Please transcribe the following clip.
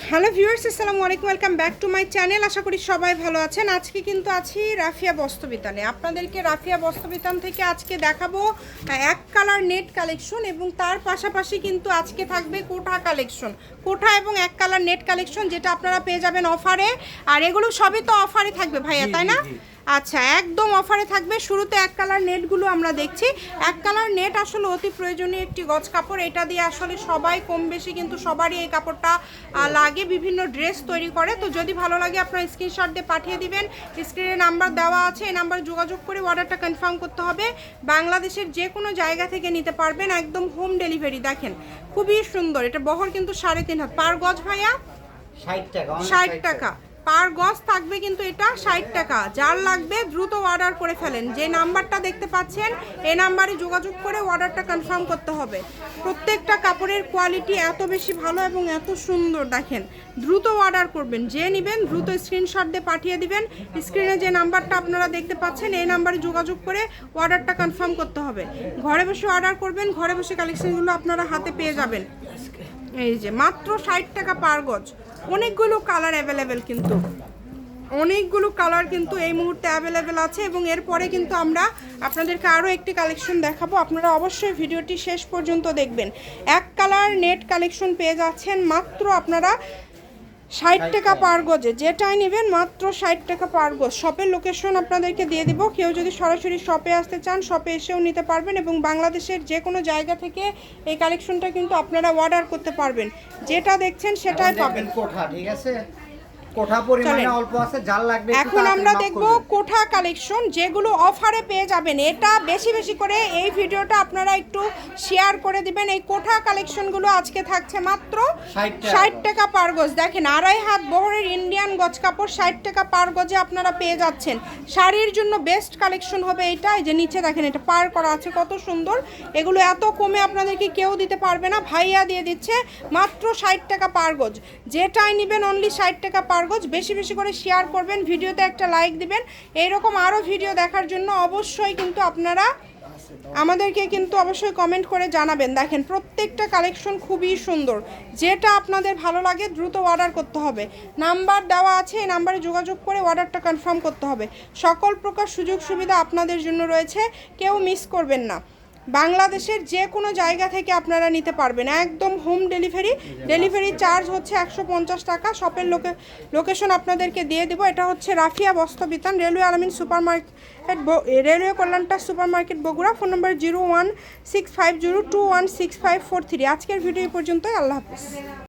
Hello viewers, আসসালামু আলাইকুম, welcome back to my channel. আশা করি সবাই ভালো আছেন। আজকে কিন্তু আছি রাফিয়া বস্ত্রবিতানে। আপনাদেরকে রাফিয়া বস্ত্রবিতান থেকে আজকে দেখাবো এক কালার নেট কালেকশন এবং তার পাশাপাশি কিন্তু আজকে থাকবে কোঠা কালেকশন, কোঠা এবং এক কালার নেট কালেকশন, যেটা আপনারা পেয়ে যাবেন অফারে। আর এগুলো সবই তো অফারে থাকবে ভাইয়া, তাই না? আচ্ছা, একদম অফারে থাকবে। শুরুতে এক কালার নেটগুলো আমরা দেখছি। এক কালার নেট আসলে অতি প্রয়োজনীয় একটি গজ কাপড়। এটা দিয়ে আসলে সবাই কম বেশি কিন্তু সবারই এই কাপড়টা লাগে, বিভিন্ন ড্রেস তৈরি করে। তো যদি ভালো লাগে আপনারা স্ক্রিনশট দিয়ে পাঠিয়ে দিবেন। স্ক্রিনে নাম্বার দেওয়া আছে, এই নাম্বারে যোগাযোগ করে অর্ডারটা কনফার্ম করতে হবে। বাংলাদেশের যে কোনো জায়গা থেকে নিতে পারবেন, একদম হোম ডেলিভারি। দেখেন খুবই সুন্দর। এটা বহর কিন্তু 3.5 হাত পার গজ ভাইয়া, 60 টাকা পার গজ থাকবে কিন্তু এটা 60 টাকা। যার লাগবে দ্রুত অর্ডার করে ফেলেন। যে নাম্বারটা দেখতে পাচ্ছেন এই নাম্বারে যোগাযোগ করে অর্ডারটা কনফার্ম করতে হবে। প্রত্যেকটা কাপড়ের কোয়ালিটি এত বেশি ভালো এবং এত সুন্দর। দেখেন দ্রুত অর্ডার করবেন, যে নেবেন দ্রুত স্ক্রিনশট দিয়ে পাঠিয়ে দিবেন। স্ক্রিনে যে নাম্বারটা আপনারা দেখতে পাচ্ছেন এই নাম্বারে যোগাযোগ করে অর্ডারটা কনফার্ম করতে হবে। ঘরে বসে অর্ডার করবেন, ঘরে বসে কালেকশনগুলো আপনারা হাতে পেয়ে যাবেন। এই যে মাত্র 60 টাকা পার গজ। অনেকগুলো কালার অ্যাভেলেবেল, কিন্তু অনেকগুলো কালার কিন্তু এই মুহূর্তে অ্যাভেলেবেল আছে। এবং এরপরে কিন্তু আমরা আপনাদেরকে আরও একটি কালেকশন দেখাবো। আপনারা অবশ্যই ভিডিওটি শেষ পর্যন্ত দেখবেন। এক কালার নেট কালেকশন পেয়ে যাচ্ছেন মাত্র আপনারা 60 টাকা পার গজে। যেটাই নেবেন মাত্র 60 টাকা পার গজ। শপের লোকেশন আপনাদেরকে দিয়ে দিব। কেউ যদি সরাসরি শপে আসতে চান শপে এসেও নিতে পারবেন এবং বাংলাদেশের যে কোনো জায়গা থেকে এই কালেকশনটা কিন্তু আপনারা অর্ডার করতে পারবেন। যেটা দেখছেন সেটাই পাবেন। কোঠা, ঠিক আছে, কোঠা পরিমাণে অল্প আছে, যার লাগবে এখন আমরা দেখব কোঠা কালেকশন, যেগুলো অফারে পেয়ে যাবেন। এটা বেশি বেশি করে এই ভিডিওটা আপনারা একটু শেয়ার করে দিবেন। এই কোঠা কালেকশনগুলো আজকে থাকছে মাত্র 60 টাকা পার গজ। দেখেন 2.5 হাত বহরের ইন্ডিয়ান গজ কাপড় 60 টাকা পার গজে আপনারা পেয়ে যাচ্ছেন। শাড়ির জন্য বেস্ট কালেকশন হবে এটা। এই যে নিচে দেখেন এটা পার করা আছে, কত সুন্দর। এগুলো এত কমে আপনাদেরকে কেউ দিতে পারবে না, ভাইয়া দিয়ে দিচ্ছে মাত্র 60 টাকা পার গজ। যেটাই নেবেন অনলি 60 টাকা পার গজ। বেশি বেশি করে শেয়ার করবেন, ভিডিওতে একটা লাইক দিবেন। এইরকম আরও ভিডিও দেখার জন্য অবশ্যই কিন্তু আপনারা আমাদেরকে কিন্তু অবশ্যই কমেন্ট করে জানাবেন। দেখেন প্রত্যেকটা কালেকশন খুবই সুন্দর। যেটা আপনাদের ভালো লাগে দ্রুত অর্ডার করতে হবে। নাম্বার দেওয়া আছে, এই নাম্বারে যোগাযোগ করে অর্ডারটা কনফার্ম করতে হবে। সকল প্রকার সুযোগ সুবিধা আপনাদের জন্য রয়েছে, কেউ মিস করবেন না। বাংলাদেশের যে কোনো জায়গা থেকে আপনারা নিতে পারবেন, একদম হোম ডেলিভারি। ডেলিভারি চার্জ হচ্ছে 150 টাকা। শপের লোকেশন আপনাদেরকে দিয়ে দেবো। এটা হচ্ছে Rafia Bastrabitan, railway Alamin super market, railway কল্যাণটা super market, Bogura. Phone number 016502165543। আজকের ভিডিও পর্যন্তই। আল্লাহ হাফিজ।